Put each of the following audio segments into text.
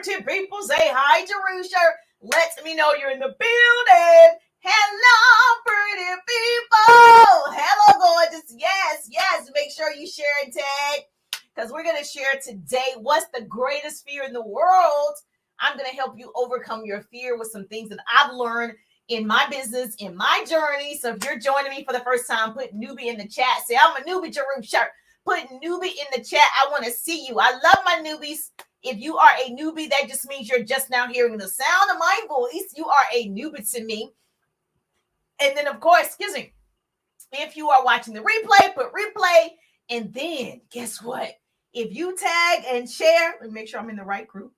pretty people. Say hi, Jerusha. Let me know you're in the building. Hello, pretty people. Hello, gorgeous. Yes. Make sure you share and tag because we're going to share today what's the greatest fear in the world. I'm going to help you overcome your fear with some things that I've learned in my business, in my journey. So if you're joining me for the first time, put newbie in the chat. Say, I'm a newbie, Jerusha. Put newbie in the chat. I want to see you. I love my newbies. If you are a newbie, that just means you're just now hearing the sound of my voice. You are a newbie to me. And then, of course, if you are watching the replay, put replay. And then, guess what? If you tag and share, let me make sure I'm in the right group.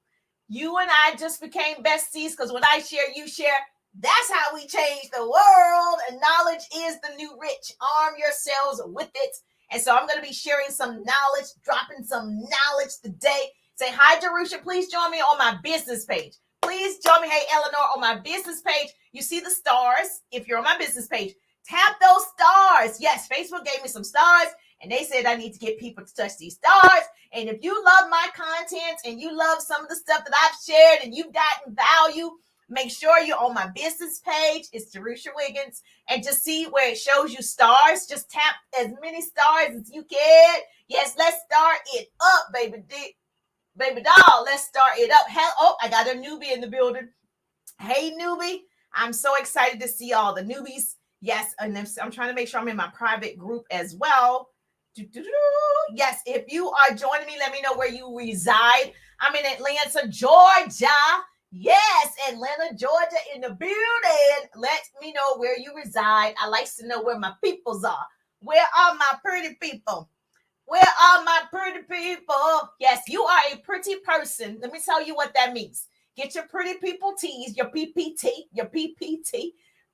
You and I just became besties because when I share, you share. That's how we change the world. And knowledge is the new rich. Arm yourselves with it. And so I'm going to be sharing some knowledge, dropping some knowledge today. Say hi, Jerusha. Please join me on my business page. Please join me, hey, Eleanor, on my business page. You see the stars. If you're on my business page, tap those stars. Yes, Facebook gave me some stars, and they said I need to get people to touch these stars. And if you love my content and you love some of the stuff that I've shared and you've gotten value, make sure you're on my business page. It's Jerusha Wiggins. And just see where it shows you stars. Just tap as many stars as you can. Yes, let's start it up, baby. Baby doll, let's start it up. Oh, I got a newbie in the building. Hey, newbie. I'm so excited to see all the newbies. Yes, and I'm trying to make sure I'm in my private group as well. Yes, if you are joining me, let me know where you reside. I'm in Atlanta, Georgia. Yes, Atlanta, Georgia in the building. Let me know where you reside. I like to know where my peoples are. Where are my pretty people? Where are my pretty people? Yes, you are a pretty person. Let me tell you what that means. Get your pretty people tees, your PPT,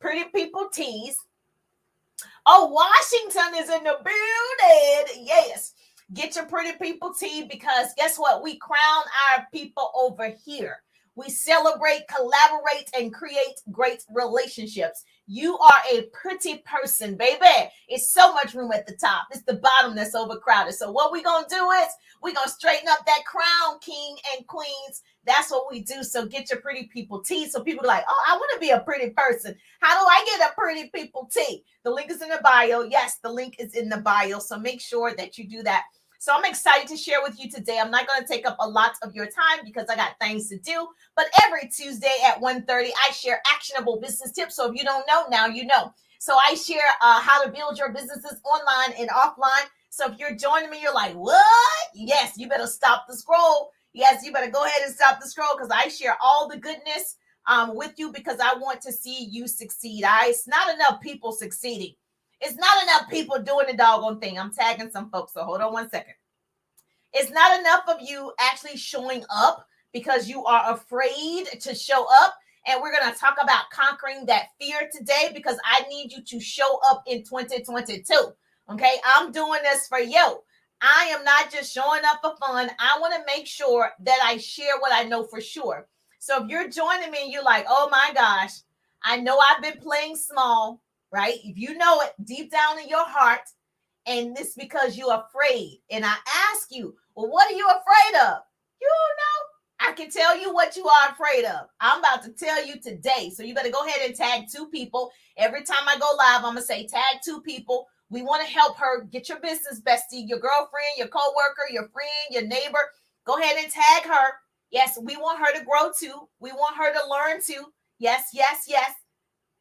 pretty people tees. Oh, Washington is in the building. Yes, get your pretty people tee because guess what? We crown our people over here. We celebrate, collaborate, and create great relationships. You are a pretty person, baby. It's so much room at the top. It's the bottom that's overcrowded. So what we're going to do is we're going to straighten up that crown, king and queens. That's what we do. So get your pretty people tea. So people are like, oh, I want to be a pretty person. How do I get a pretty people tea? The link is in the bio. Yes, the link is in the bio. So make sure that you do that. So I'm excited to share with you today. I'm not going to take up a lot of your time because I got things to do. But every Tuesday at 1:30, I share actionable business tips. So if you don't know, now you know. So I share how to build your businesses online and offline. So if you're joining me, you're like, what? Yes, you better stop the scroll. Yes, you better go ahead and stop the scroll because I share all the goodness with you because I want to see you succeed. It's not enough people succeeding. It's not enough people doing the doggone thing. I'm tagging some folks, so hold on one second. It's not enough of you actually showing up because you are afraid to show up. And we're going to talk about conquering that fear today because I need you to show up in 2022. Okay, I'm doing this for you. I am not just showing up for fun. I want to make sure that I share what I know for sure. So if you're joining me and you're like, oh my gosh, I know I've been playing small, right? If you know it deep down in your heart, and this because you're afraid. And I ask you, well, what are you afraid of? You know, I can tell you what you are afraid of. I'm about to tell you today. So you better go ahead and tag 2 people. Every time I go live, I'm going to say tag 2 people. We want to help her get your business bestie, your girlfriend, your coworker, your friend, your neighbor. Go ahead and tag her. Yes, we want her to grow too. We want her to learn too. Yes.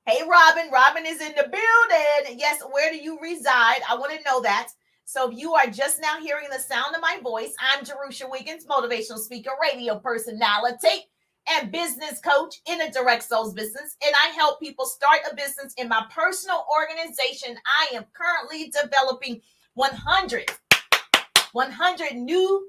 Hey, Robin. Robin is in the building. Yes, where do you reside? I want to know that. So if you are just now hearing the sound of my voice, I'm Jerusha Wiggins, motivational speaker, radio personality, and business coach in a direct sales business. And I help people start a business in my personal organization. I am currently developing 100 new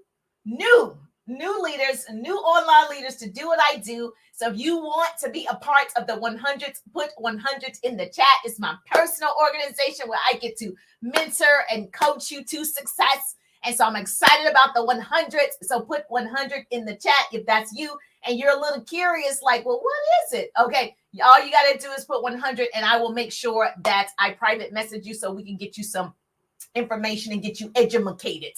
leaders, new online leaders to do what I do. So if you want to be a part of the 100s, put 100 in the chat. It's my personal organization where I get to mentor and coach you to success. And so I'm excited about the 100s. So put 100 in the chat if that's you. And you're a little curious, like, well, what is it? Okay, all you got to do is put 100 and I will make sure that I private message you so we can get you some information and get you educated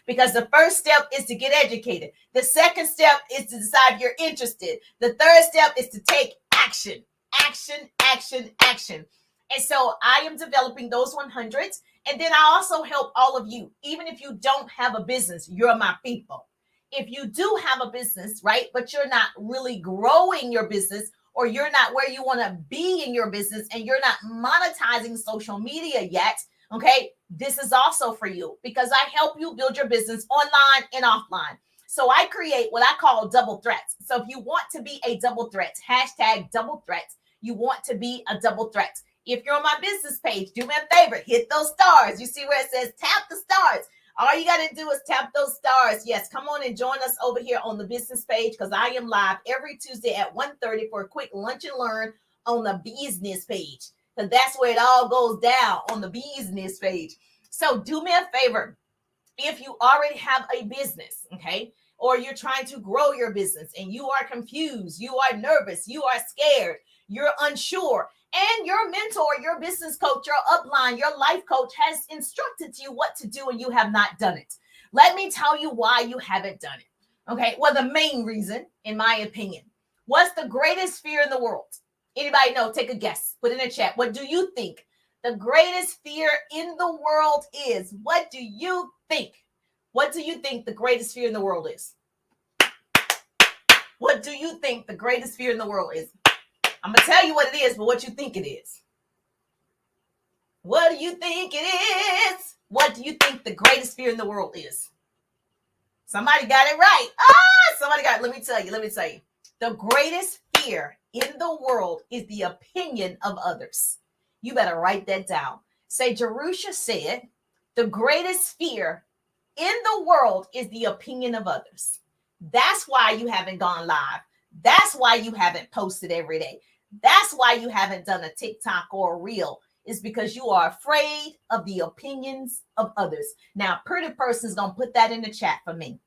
because the first step is to get educated. The second step is to decide if you're interested. The third step is to take action. And so I am developing those 100s. And then I also help all of you. Even if you don't have a business, you're my people. If you do have a business, right, but you're not really growing your business, or you're not where you want to be in your business, and you're not monetizing social media yet, okay, this is also for you because I help you build your business online and offline. So I create what I call double threats. So if you want to be a double threat, hashtag double threats, you want to be a double threat. If you're on my business page, do me a favor, hit those stars. You see where it says tap the stars. All you got to do is tap those stars. Yes, come on and join us over here on the business page because I am live every Tuesday at 1:30 for a quick lunch and learn on the business page. Because that's where it all goes down, on the business page. So do me a favor. If you already have a business, okay, or you're trying to grow your business and you are confused, you are nervous, you are scared, you're unsure, and your mentor, your business coach, your upline, your life coach has instructed you what to do and you have not done it. Let me tell you why you haven't done it. Okay, well, the main reason, in my opinion, what's the greatest fear in the world? Anybody know? Take a guess. Put in the chat. What do you think the greatest fear in the world is? What do you think? What do you think the greatest fear in the world is? What do you think the greatest fear in the world is? I'm going to tell you what it is, but what you think it is. What do you think it is? What do you think the greatest fear in the world is? Somebody got it right. Somebody got it. Let me tell you. The greatest fear in the world is the opinion of others. You better write that down. Say, Jerusha said, the greatest fear in the world is the opinion of others. That's why you haven't gone live. That's why you haven't posted every day. That's why you haven't done a TikTok or a reel, is because you are afraid of the opinions of others. Now, Pretty Person's going to put that in the chat for me.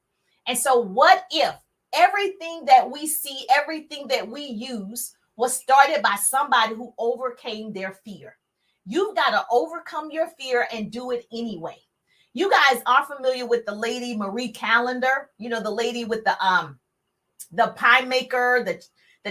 And so what if everything that we see, everything that we use was started by somebody who overcame their fear? You've got to overcome your fear and do it anyway. You guys are familiar with the lady Marie Callender, you know, the lady with the pie maker, the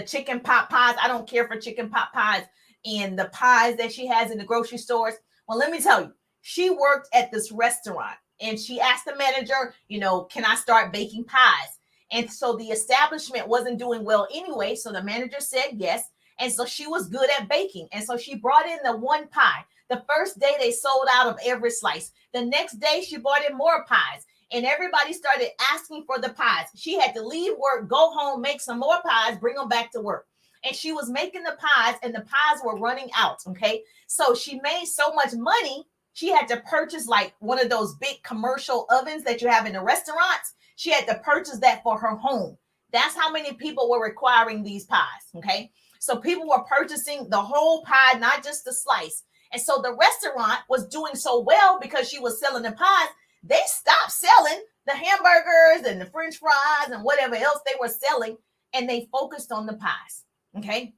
chicken pot pies. I don't care for chicken pot pies and the pies that she has in the grocery stores. Well, let me tell you, she worked at this restaurant and she asked the manager, you know, can I start baking pies? And so the establishment wasn't doing well anyway. So the manager said yes. And so she was good at baking. And so she brought in the one pie. The first day they sold out of every slice. The next day she brought in more pies. And everybody started asking for the pies. She had to leave work, go home, make some more pies, bring them back to work. And she was making the pies and the pies were running out, okay? So she made so much money, she had to purchase like one of those big commercial ovens that you have in the restaurants. She had to purchase that for her home. That's how many people were requiring these pies, okay? So people were purchasing the whole pie, not just the slice. And so the restaurant was doing so well because she was selling the pies. They stopped selling the hamburgers and the French fries and whatever else they were selling, and they focused on the pies, okay?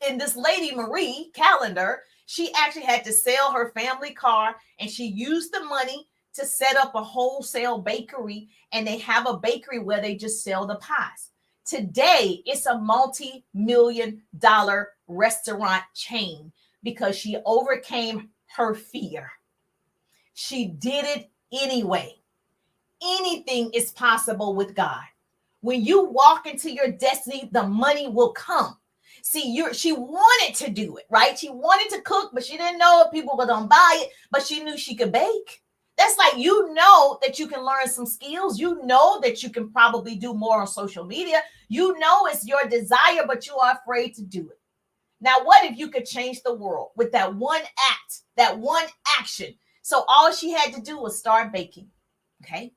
And this lady, Marie Callender, she actually had to sell her family car, and she used the money to set up a wholesale bakery, and they have a bakery where they just sell the pies. Today, it's a multi-million-dollar restaurant chain because she overcame her fear. She did it anyway. Anything is possible with God. When you walk into your destiny, the money will come. See, she wanted to do it, right? She wanted to cook, but she didn't know if people were going to buy it, but she knew she could bake. That's like, you know that you can learn some skills. You know that you can probably do more on social media. You know it's your desire, but you are afraid to do it. Now, what if you could change the world with that one act, that one action? So all she had to do was start baking, okay?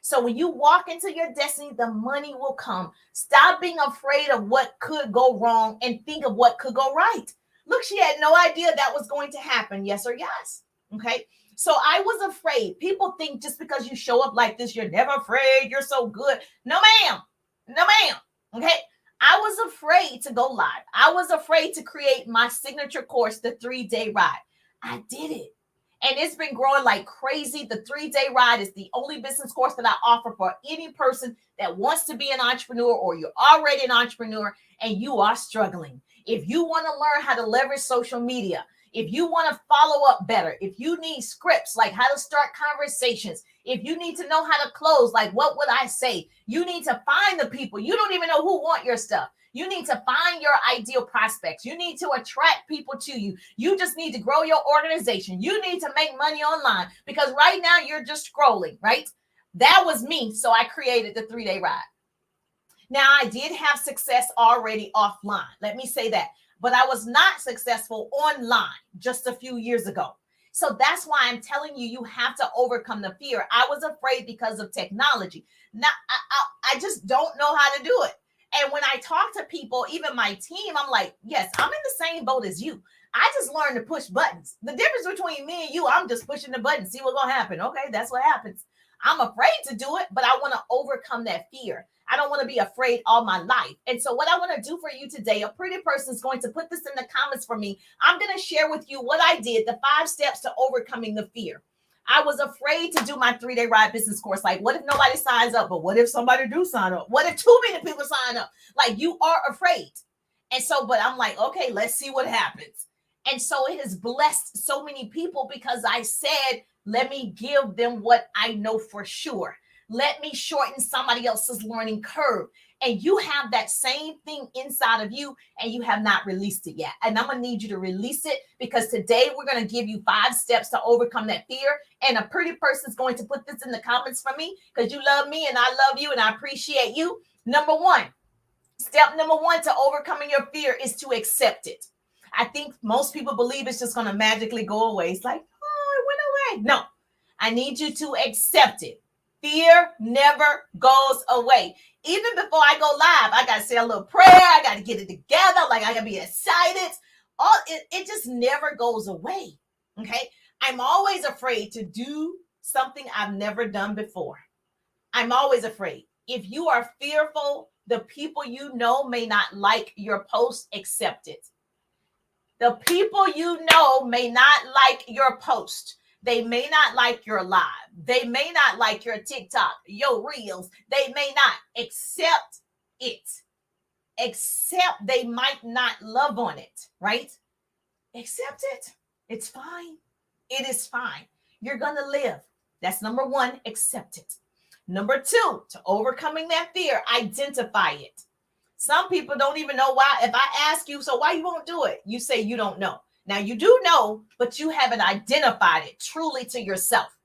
So when you walk into your destiny, the money will come. Stop being afraid of what could go wrong and think of what could go right. Look, she had no idea that was going to happen, yes or yes, okay? So I was afraid. People think just because you show up like this, you're never afraid, you're so good. No, ma'am. No, ma'am, okay? I was afraid to go live. I was afraid to create my signature course, the 3-day ride. I did it. And it's been growing like crazy. The 3-day ride is the only business course that I offer for any person that wants to be an entrepreneur, or you're already an entrepreneur and you are struggling. If you want to learn how to leverage social media, if you want to follow up better, if you need scripts, like how to start conversations, if you need to know how to close, like what would I say? You need to find the people. You don't even know who want your stuff. You need to find your ideal prospects. You need to attract people to you. You just need to grow your organization. You need to make money online, because right now you're just scrolling, right? That was me. So I created the 3-day ride. Now, I did have success already offline. Let me say that. But I was not successful online just a few years ago. So that's why I'm telling you, you have to overcome the fear. I was afraid because of technology. Now, I just don't know how to do it. And when I talk to people, even my team, I'm like, yes, I'm in the same boat as you. I just learned to push buttons. The difference between me and you, I'm just pushing the button, see what's going to happen. Okay, that's what happens. I'm afraid to do it, but I want to overcome that fear. I don't want to be afraid all my life. And so what I want to do for you today, a pretty person is going to put this in the comments for me. I'm going to share with you what I did, the 5 steps to overcoming the fear. I was afraid to do my 3-day ride business course. Like, what if nobody signs up? But what if somebody do sign up? What if too many people sign up? Like, you are afraid. And so, but I'm like, okay, let's see what happens. And so it has blessed so many people, because I said, let me give them what I know for sure. Let me shorten somebody else's learning curve. And you have that same thing inside of you, and you have not released it yet. And I'm going to need you to release it, because today we're going to give you 5 steps to overcome that fear. And a pretty person is going to put this in the comments for me, because you love me and I love you and I appreciate you. Step number one to overcoming your fear is to accept it. I think most people believe it's just going to magically go away. It's like, oh, it went away. No, I need you to accept it. Fear never goes away. Even before I go live, I got to say a little prayer. I got to get it together. Like, I got to be excited. It just never goes away. Okay. I'm always afraid to do something I've never done before. I'm always afraid. If you are fearful, the people you know may not like your post. Accept it. The people you know may not like your post. They may not like your live. They may not like your TikTok, your reels. They may not. Accept it. Accept they might not love on it, right? Accept it. It's fine. It is fine. You're going to live. That's number one. Accept it. Number 2, to overcoming that fear, identify it. Some people don't even know why. If I ask you, so why you won't do it? You say you don't know. Now, you do know, but you haven't identified it truly to yourself.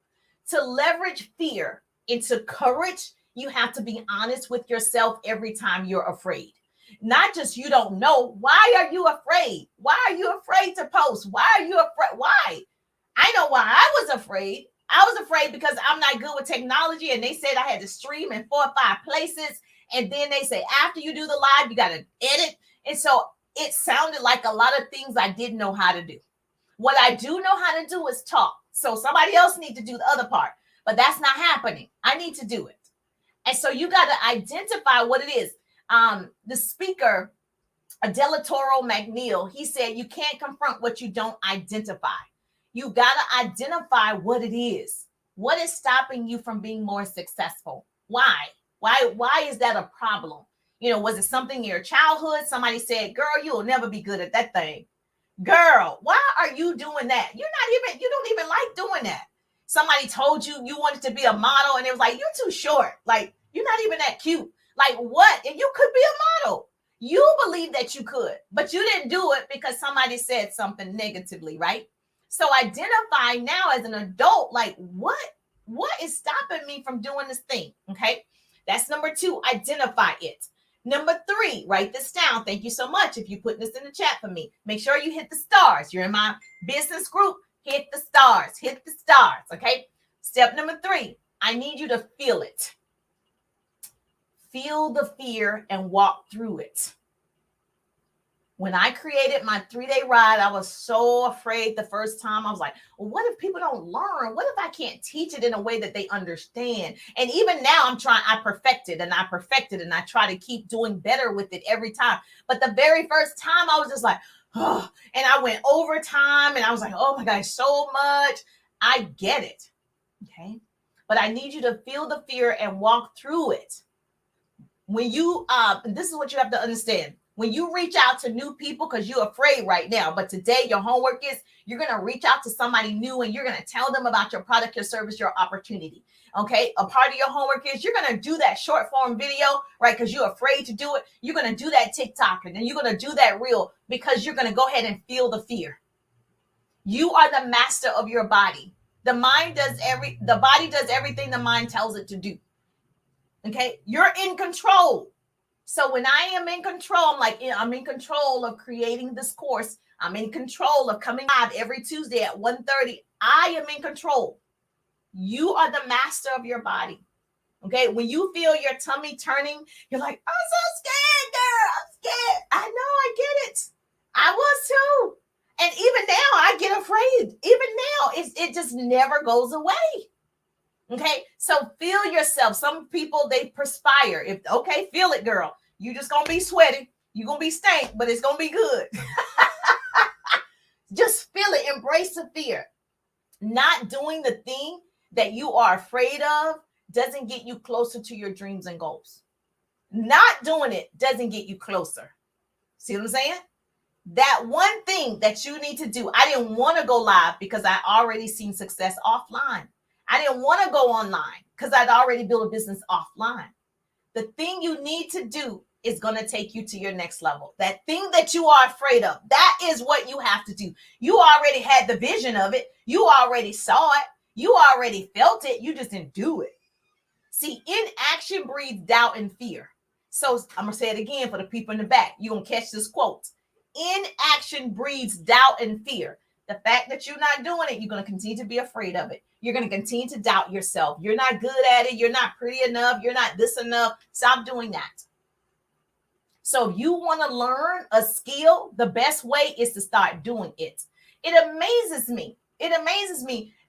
To leverage fear into courage, you have to be honest with yourself every time you're afraid. Not just you don't know. Why are you afraid? Why are you afraid to post? Why are you afraid? Why? I know why I was afraid. I was afraid because I'm not good with technology, and they said I had to stream in 4 or 5 places. And then they say, after you do the live, you got to edit. And so it sounded like a lot of things I didn't know how to do. What I do know how to do is talk. So somebody else needs to do the other part, but that's not happening. I need to do it. And so you got to identify what it is. The speaker, Adelatoro McNeil, he said, you can't confront what you don't identify. You got to identify what it is. What is stopping you from being more successful? Why? Why is that a problem? You know, was it something in your childhood? Somebody said, girl, you'll never be good at that thing. Girl, why are you doing that? You don't even like doing that. Somebody told you you wanted to be a model, and it was like, you're too short. Like, you're not even that cute. Like, what? And you could be a model. You believe that you could, but you didn't do it because somebody said something negatively, right? So identify now as an adult, like, what is stopping me from doing this thing? Okay. That's number 2, identify it. Number 3, write this down. Thank you so much if you put this in the chat for me. Make sure you hit the stars. You're in my business group. Hit the stars. Hit the stars. Okay. Step number 3, I need you to feel it. Feel the fear and walk through it. When I created my 3-day ride, I was so afraid the first time. I was like, well, what if people don't learn? What if I can't teach it in a way that they understand? And even now I perfect it and I try to keep doing better with it every time. But the very first time I was just like, oh, and I went overtime and I was like, oh my gosh, so much. I get it. Okay. But I need you to feel the fear and walk through it. When you, this is what you have to understand. When you reach out to new people, because you're afraid right now, but today your homework is you're going to reach out to somebody new and you're going to tell them about your product, your service, your opportunity. Okay. A part of your homework is you're going to do that short form video, right? Because you're afraid to do it. You're going to do that TikTok and then you're going to do that reel because you're going to go ahead and feel the fear. You are the master of your body. The body does everything the mind tells it to do. Okay. You're in control. So when I am in control, I'm in control of creating this course. I'm in control of coming live every Tuesday at 1:30. I am in control. You are the master of your body. Okay. When you feel your tummy turning, you're like, I'm so scared, girl. I'm scared. I know, I get it. I was too. And even now I get afraid. Even now, it just never goes away. Okay. So feel yourself. Some people, they perspire. Feel it, girl. You just going to be sweaty. You're going to be stank, but it's going to be good. Just feel it. Embrace the fear. Not doing the thing that you are afraid of doesn't get you closer to your dreams and goals. Not doing it doesn't get you closer. See what I'm saying? That one thing that you need to do. I didn't want to go live because I already seen success offline. I didn't want to go online because I'd already built a business offline. The thing you need to do is going to take you to your next level. That thing that you are afraid of, that is what you have to do. You already had the vision of it. You already saw it. You already felt it. You just didn't do it. See, inaction breeds doubt and fear. So I'm going to say it again for the people in the back. You're going to catch this quote. Inaction breeds doubt and fear. The fact that you're not doing it, you're going to continue to be afraid of it. You're going to continue to doubt yourself. You're not good at it. You're not pretty enough. You're not this enough. Stop doing that. So if you want to learn a skill, the best way is to start doing it. It amazes me.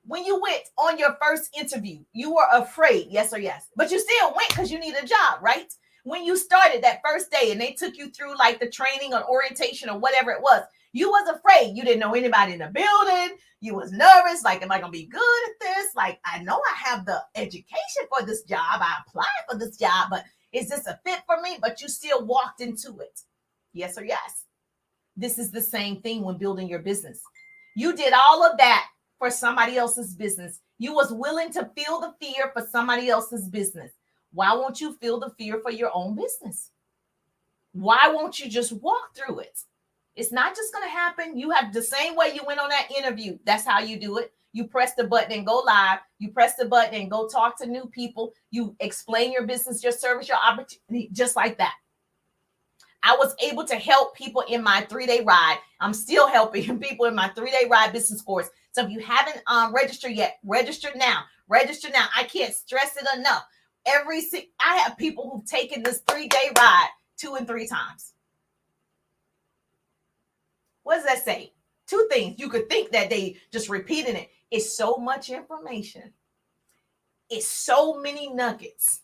When you went on your first interview, you were afraid, yes or yes, but you still went because you need a job, right? When you started that first day and they took you through like the training or orientation or whatever it was, you was afraid. You didn't know anybody in the building. You was nervous. Like, am I going to be good at this? Like, I know I have the education for this job. I applied for this job, but is this a fit for me? But you still walked into it. Yes or yes. This is the same thing when building your business. You did all of that for somebody else's business. You was willing to feel the fear for somebody else's business. Why won't you feel the fear for your own business? Why won't you just walk through it? It's not just going to happen. You have the same way you went on that interview. That's how you do it. You press the button and go live. You press the button and go talk to new people. You explain your business, your service, your opportunity, just like that. I was able to help people in my 3-day ride. I'm still helping people in my 3-day ride business course. So if you haven't registered yet, register now. Register now. I can't stress it enough. I have people who've taken this 3-day ride 2 and 3 times. What does that say? 2 things. You could think that they just repeating it. It's so much information. It's so many nuggets.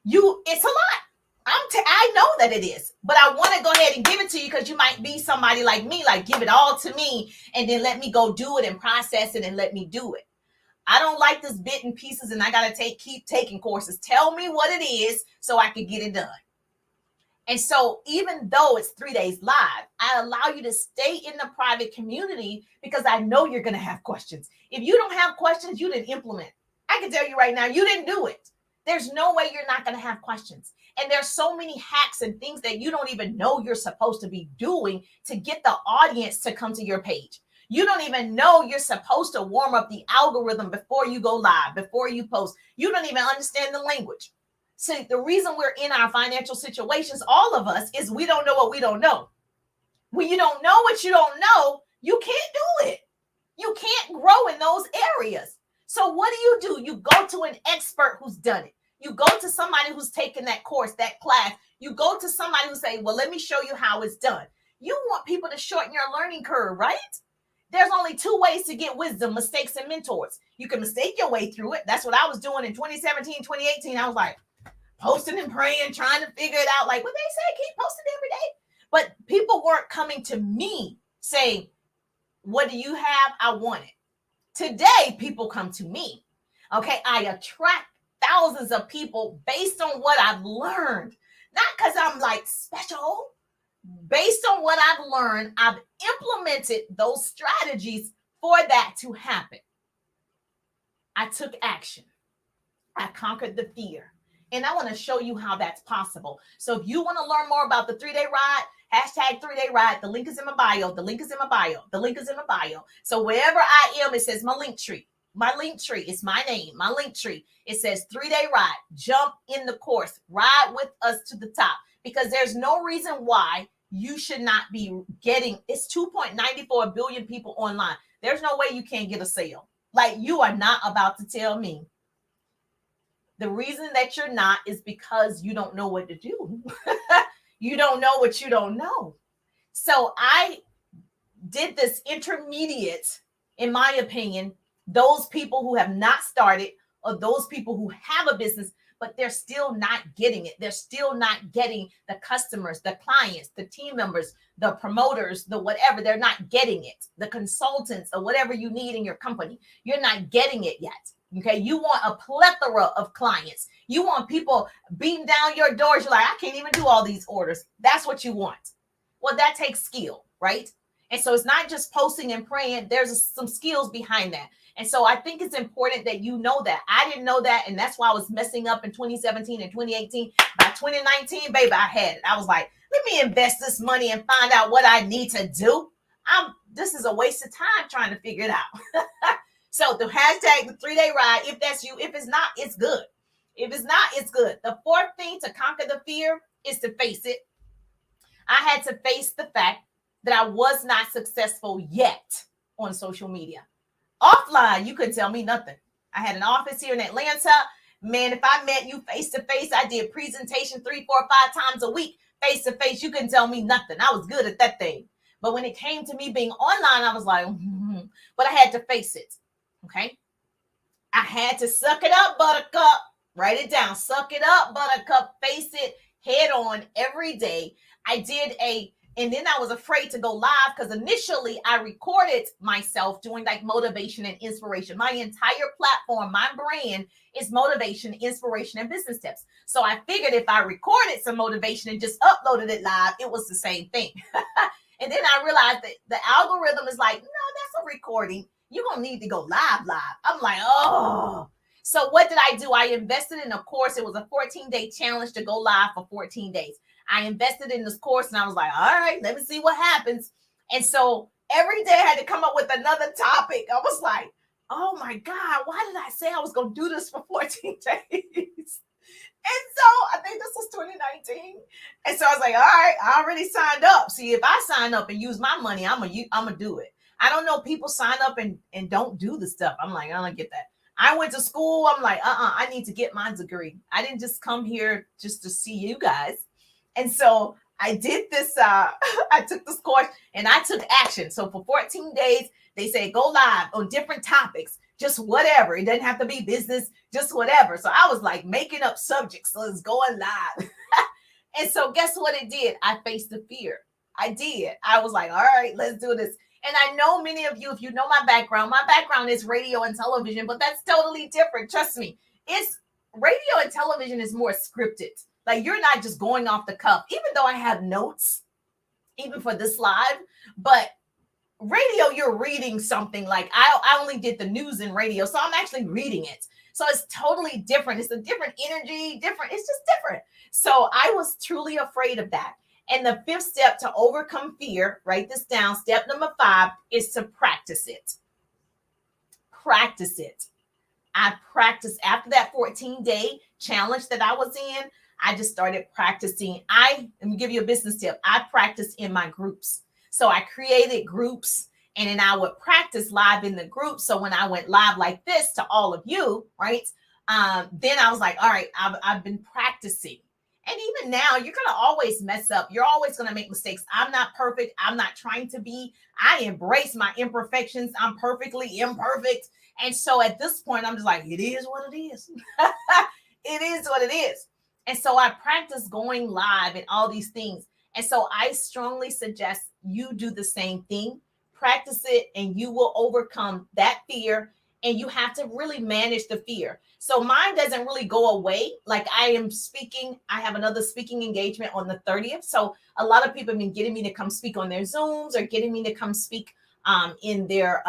It's a lot. I know that it is, but I want to go ahead and give it to you because you might be somebody like me, like give it all to me and then let me go do it and process it and let me do it. I don't like this bit and pieces and I got to keep taking courses. Tell me what it is so I can get it done. And so even though it's 3 days live, I allow you to stay in the private community because I know you're going to have questions. If you don't have questions, you didn't implement. I can tell you right now, you didn't do it. There's no way you're not going to have questions. And there's so many hacks and things that you don't even know you're supposed to be doing to get the audience to come to your page. You don't even know you're supposed to warm up the algorithm before you go live, before you post. You don't even understand the language. So the reason we're in our financial situations, all of us, is we don't know what we don't know. When you don't know what you don't know, you can't do it. You can't grow in those areas. So what do? You go to an expert who's done it. You go to somebody who's taken that course, that class. You go to somebody who say, well, let me show you how it's done. You want people to shorten your learning curve, right? There's only 2 ways to get wisdom, mistakes, and mentors. You can mistake your way through it. That's what I was doing in 2017, 2018. I was like, posting and praying, trying to figure it out. Like what they say, keep posting every day. But people weren't coming to me saying, what do you have? I want it. Today, people come to me. Okay, I attract thousands of people based on what I've learned, not because I'm like special. Based on what I've learned, I've implemented those strategies for that to happen. I took action. I conquered the fear. And I want to show you how that's possible. So if you want to learn more about the 3-day ride, hashtag 3-day ride, the link is in my bio. The link is in my bio. The link is in my bio. So wherever I am, it says my link tree. My link tree is my name. My link tree. It says 3-day ride. Jump in the course. Ride with us to the top. Because there's no reason why you should not be getting, it's 2.94 billion people online. There's no way you can't get a sale. Like, you are not about to tell me. The reason that you're not is because you don't know what to do. You don't know what you don't know. So I did this intermediate, in my opinion, those people who have not started, or those people who have a business, but they're still not getting it. They're still not getting the customers, the clients, the team members, the promoters, the whatever. They're not getting it. The consultants or whatever you need in your company. You're not getting it yet. Okay. You want a plethora of clients. You want people beating down your doors. You're like, I can't even do all these orders. That's what you want. Well, that takes skill, right? And so it's not just posting and praying. There's some skills behind that. And so I think it's important that you know that. I didn't know that. And that's why I was messing up in 2017 and 2018. By 2019, baby, I had it. I was like, let me invest this money and find out what I need to do. This is a waste of time trying to figure it out. So the hashtag, the 3-day ride, if that's you, if it's not, it's good. If it's not, it's good. The fourth thing to conquer the fear is to face it. I had to face the fact that I was not successful yet on social media. Offline, you couldn't tell me nothing. I had an office here in Atlanta. Man, if I met you face to face, I did presentation 3, 4, 5 times a week face to face. You couldn't tell me nothing. I was good at that thing. But when it came to me being online, I was like, but I had to face it. Okay. I had to suck it up, buttercup. Write it down. Suck it up, buttercup. Face it head on every day. And then I was afraid to go live because initially I recorded myself doing like motivation and inspiration. My entire platform, my brand is motivation, inspiration, and business tips. So I figured if I recorded some motivation and just uploaded it live, it was the same thing. And then I realized that the algorithm is like, no, that's a recording. You're going to need to go live. I'm like, oh. So what did I do? I invested in a course. It was a 14-day challenge to go live for 14 days. I invested in this course and I was like, all right, let me see what happens. And so every day I had to come up with another topic. I was like, oh my God, why did I say I was going to do this for 14 days? And so I think this was 2019. And so I was like, all right, I already signed up. See, if I sign up and use my money, I'm gonna do it. I don't know. People sign up and don't do the stuff. I'm like, I don't get that. I went to school. I'm like, I need to get my degree. I didn't just come here just to see you guys. And so I did this. I took this course and I took action. So for 14 days, they say go live on different topics, just whatever. It doesn't have to be business, just whatever. So I was like making up subjects. So it's going live. And so guess what it did? I faced the fear. I did. I was like, all right, let's do this. And I know many of you, if you know my background is radio and television, but that's totally different. Trust me, it's radio and television is more scripted. Like you're not just going off the cuff, even though I have notes, even for this live, but radio, you're reading something. Like I only did the news in radio, so I'm actually reading it. So it's totally different. It's a different energy, different. It's just different. So I was truly afraid of that. And the fifth step to overcome fear, write this down. Step number 5 is to practice it. Practice it. I practiced after that 14-day challenge that I was in. I just started practicing. Let me give you a business tip. I practiced in my groups. So I created groups and then I would practice live in the group. So when I went live like this to all of you, right? Then I was like, all right, I've been practicing. And even now, you're going to always mess up. You're always going to make mistakes. I'm not perfect. I'm not trying to be. I embrace my imperfections. I'm perfectly imperfect. And so at this point, I'm just like, it is what it is. It is what it is. And so I practice going live and all these things. And so I strongly suggest you do the same thing. practice it and you will overcome that fear. And you have to really manage the fear. So mine doesn't really go away. Like I am speaking, I have another speaking engagement on the 30th. So a lot of people have been getting me to come speak on their Zooms or getting me to come speak in their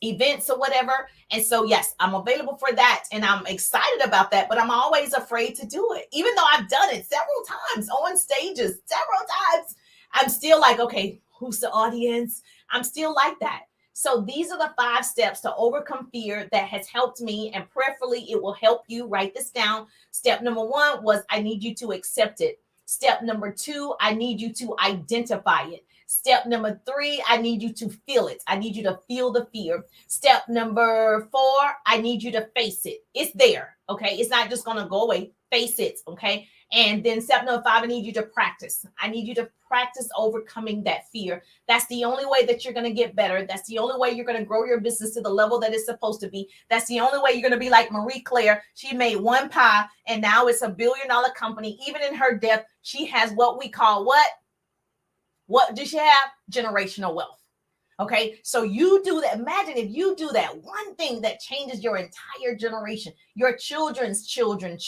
events or whatever. And so, yes, I'm available for that. And I'm excited about that, but I'm always afraid to do it. Even though I've done it several times on stages, several times, I'm still like, okay, who's the audience? I'm still like that. So these are the 5 steps to overcome fear that has helped me, and prayerfully it will help you. Write this down. Step number 1 was I need you to accept it. Step number 2, I need you to identify it. Step number 3, I need you to feel it. I need you to feel the fear. Step number 4, I need you to face it. It's there, okay? It's not just going to go away. Face it, okay? And then step number 5, I need you to practice. I need you to practice overcoming that fear. That's the only way that you're going to get better. That's the only way you're going to grow your business to the level that it's supposed to be. That's the only way you're going to be like Marie Claire. She made one pie and now it's $1 billion company. Even in her death, she has what we call what? What does she have? Generational wealth. Okay, so you do that. Imagine if you do that one thing that changes your entire generation, your children's children,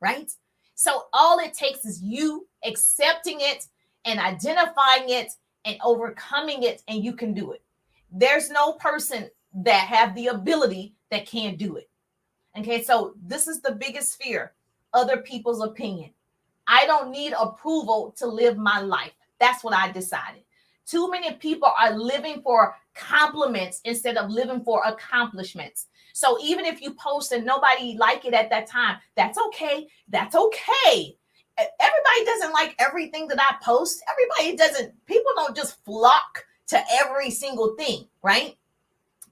right? So all it takes is you accepting it and identifying it and overcoming it, and you can do it. There's no person that have the ability that can't do it. Okay, so this is the biggest fear, other people's opinion. I don't need approval to live my life. That's what I decided. Too many people are living for compliments instead of living for accomplishments. So even if you post and nobody like it at that time, that's okay. That's okay. Everybody doesn't like everything that I post. People don't just flock to every single thing, right?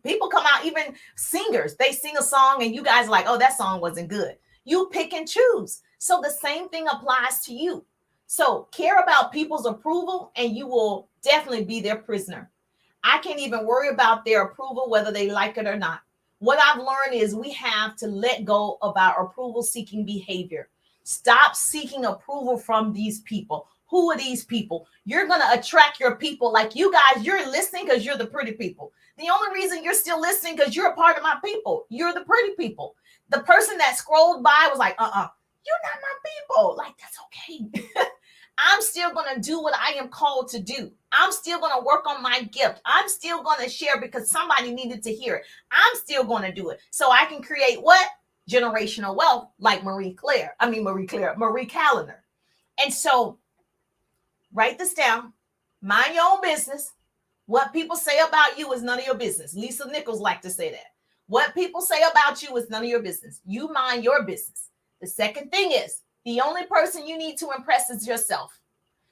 People come out, even singers, they sing a song and you guys are like, oh, that song wasn't good. You pick and choose. So the same thing applies to you. So care about people's approval and you will definitely be their prisoner. I can't even worry about their approval, whether they like it or not. What I've learned is we have to let go of our approval-seeking behavior. Stop seeking approval from these people. Who are these people? You're going to attract your people. Like you guys, you're listening because you're the pretty people. The only reason you're still listening because you're a part of my people. You're the pretty people. The person that scrolled by was like, you're not my people. Like, that's okay. I'm still going to do what I am called to do. I'm still going to work on my gift. I'm still going to share because somebody needed to hear it. I'm still going to do it. So I can create what? Generational wealth like Marie Callender. And so write this down. Mind your own business. What people say about you is none of your business. Lisa Nichols liked to say that. What people say about you is none of your business. You mind your business. The second thing is, the only person you need to impress is yourself.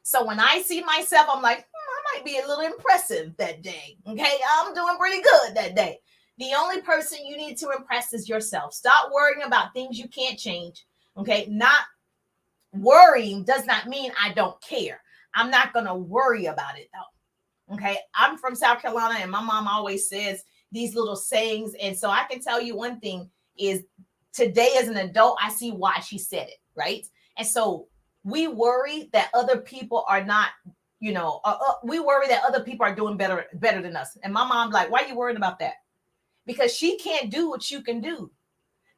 So when I see myself, I'm like, I might be a little impressive that day. Okay, I'm doing pretty good that day. The only person you need to impress is yourself. Stop worrying about things you can't change. Okay, not worrying does not mean I don't care. I'm not going to worry about it though. Okay, I'm from South Carolina and my mom always says these little sayings. And so I can tell you one thing is today as an adult, I see why she said it. Right. And so we worry that other people are not, we worry that other people are doing better than us. And my mom's like, why are you worried about that? Because she can't do what you can do.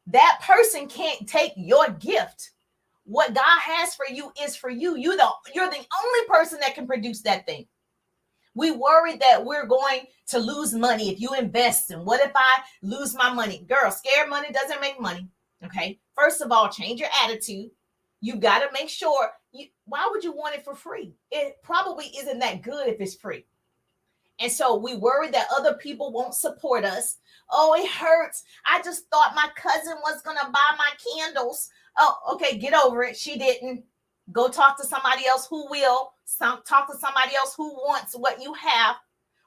That person can't take your gift. What God has for you is for you. You're the only person that can produce that thing. We worry that we're going to lose money if you invest. And what if I lose my money? Girl, scared money doesn't make money. Okay. First of all, change your attitude. You got to make sure why would you want it for free? It probably isn't that good if it's free. And so we worry that other people won't support us. Oh, it hurts. I just thought my cousin was going to buy my candles. Oh, okay. Get over it. She didn't. Go talk to somebody else who will. Talk to somebody else who wants what you have.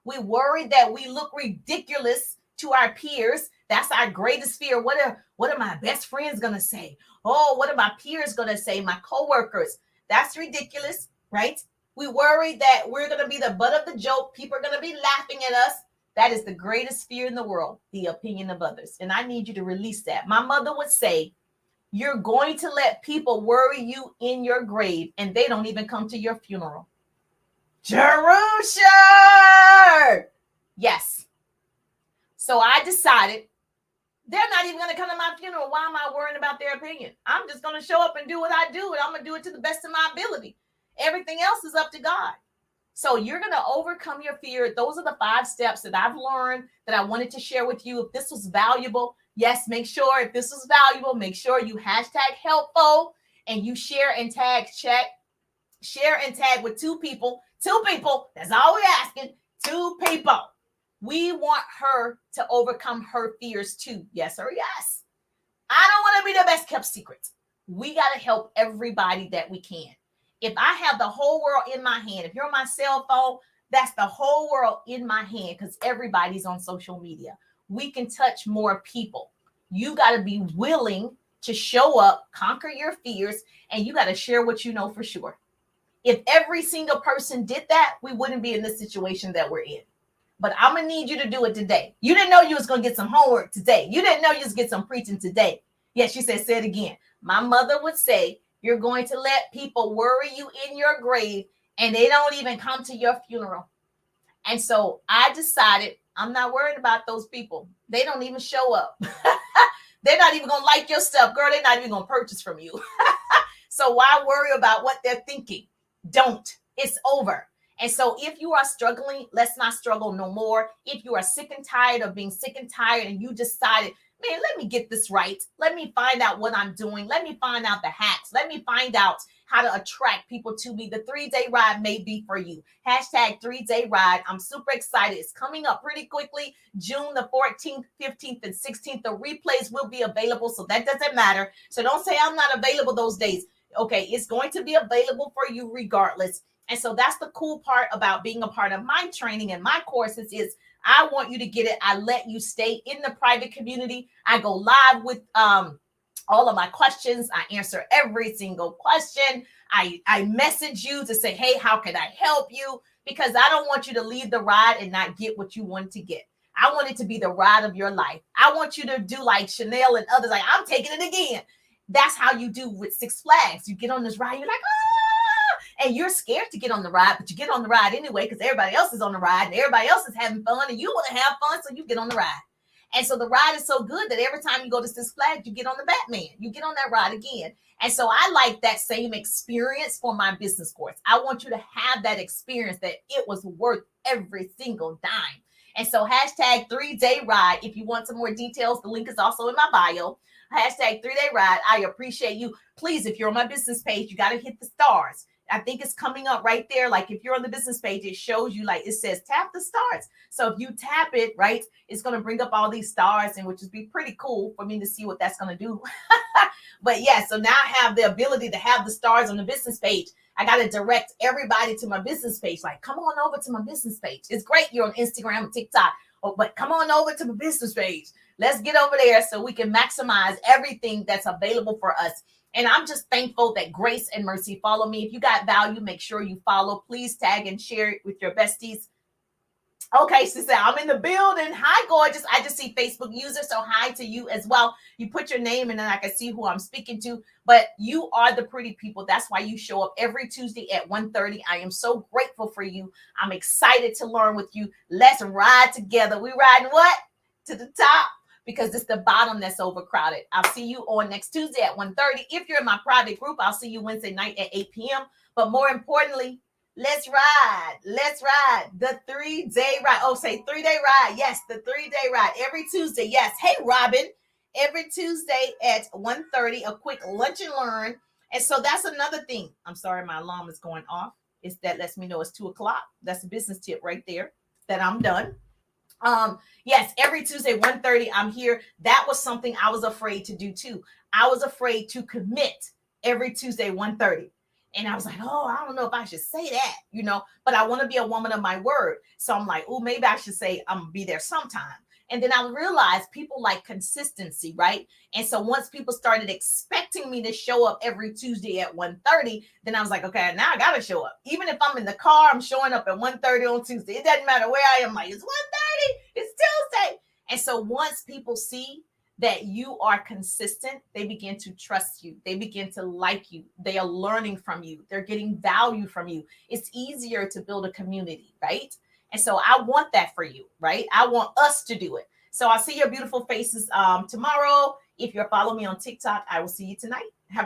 We worry that we look ridiculous to our peers. That's our greatest fear. What are my best friends going to say? Oh, what are my peers going to say? My coworkers. That's ridiculous, right? We worry that we're going to be the butt of the joke. People are going to be laughing at us. That is the greatest fear in the world, the opinion of others. And I need you to release that. My mother would say, you're going to let people worry you in your grave and they don't even come to your funeral. Jerusha! Yes. So I decided they're not even going to come to my funeral. Why am I worrying about their opinion? I'm just going to show up and do what I do, and I'm going to do it to the best of my ability. Everything else is up to God. So you're going to overcome your fear. Those are the 5 steps that I've learned that I wanted to share with you. If this was valuable, yes, make sure if this was valuable, make sure you hashtag helpful and you share and tag check. Share and tag with 2 people. 2 people. That's all we're asking. 2 people. We want her to overcome her fears too. Yes or yes. I don't want to be the best kept secret. We got to help everybody that we can. If I have the whole world in my hand, if you're on my cell phone, that's the whole world in my hand because everybody's on social media. We can touch more people. You got to be willing to show up, conquer your fears, and you got to share what you know for sure. If every single person did that, we wouldn't be in the situation that we're in. But I'm going to need you to do it today. You didn't know you was going to get some homework today. You didn't know you was going to get some preaching today. Yes, she said, say it again. My mother would say, you're going to let people worry you in your grave and they don't even come to your funeral. And so I decided I'm not worried about those people. They don't even show up. They're not even going to like your stuff. Girl, they're not even going to purchase from you. So why worry about what they're thinking? Don't. It's over. And so if you are struggling, let's not struggle no more. If you are sick and tired of being sick and tired and you decided, man, let me get this right. Let me find out what I'm doing. Let me find out the hacks. Let me find out how to attract people to me. The 3-day ride may be for you. Hashtag 3-day ride. I'm super excited. It's coming up pretty quickly. June the 14th, 15th, and 16th. The replays will be available, so that doesn't matter. So don't say I'm not available those days. Okay, it's going to be available for you regardless. And so that's the cool part about being a part of my training and my courses is I want you to get it. I let you stay in the private community. I go live with all of my questions. I answer every single question. I message you to say, hey, how can I help you? Because I don't want you to leave the ride and not get what you want to get. I want it to be the ride of your life. I want you to do like Chanel and others, like I'm taking it again. That's how you do with Six Flags. You get on this ride, you're like, and you're scared to get on the ride, but you get on the ride anyway because everybody else is on the ride and everybody else is having fun and you want to have fun, so you get on the ride. And so the ride is so good that every time you go to Six Flags, you get on the Batman. You get on that ride again. And so I like that same experience for my business course. I want you to have that experience that it was worth every single dime. And so hashtag 3-day ride. If you want some more details, the link is also in my bio. Hashtag 3-day ride. I appreciate you. Please, if you're on my business page, you got to hit the stars. I think it's coming up right there. Like if you're on the business page, it shows you like it says tap the stars. So if you tap it, right, it's going to bring up all these stars, and which would be pretty cool for me to see what that's going to do. But yeah, so now I have the ability to have the stars on the business page. I got to direct everybody to my business page. Like, come on over to my business page. It's great you're on Instagram and TikTok, but come on over to my business page. Let's get over there so we can maximize everything that's available for us. And I'm just thankful that grace and mercy follow me. If you got value, make sure you follow. Please tag and share it with your besties. Okay, she said, I'm in the building. Hi, gorgeous. I just see Facebook users, so hi to you as well. You put your name and then I can see who I'm speaking to. But you are the pretty people. That's why you show up every Tuesday at 1:30. I am so grateful for you. I'm excited to learn with you. Let's ride together. We riding what? To the top. Because it's the bottom that's overcrowded. I'll see you on next Tuesday at 1:30. If you're in my private group, I'll see you Wednesday night at 8 p.m. But more importantly, let's ride. Let's ride the 3-day ride. Oh, say 3-day ride. Yes, the 3-day ride. Every Tuesday. Yes. Hey, Robin. Every Tuesday at 1:30, a quick lunch and learn. And so that's another thing. I'm sorry, my alarm is going off. That lets me know it's 2 o'clock. That's a business tip right there that I'm done. Yes, every Tuesday, 1:30, I'm here. That was something I was afraid to do too. I was afraid to commit every Tuesday, 1:30. And I was like, oh, I don't know if I should say that, but I want to be a woman of my word. So I'm like, oh, maybe I should say I'm going to be there sometime. And then I realized people like consistency, right? And so once people started expecting me to show up every Tuesday at 1:30, then I was like, okay, now I got to show up. Even if I'm in the car, I'm showing up at 1:30 on Tuesday. It doesn't matter where I am. Like, it's 1:30. It's Tuesday. And so once people see that you are consistent, they begin to trust you. They begin to like you. They are learning from you. They're getting value from you. It's easier to build a community, right? And so I want that for you, right? I want us to do it. So I'll see your beautiful faces tomorrow. If you're following me on TikTok, I will see you tonight. Have a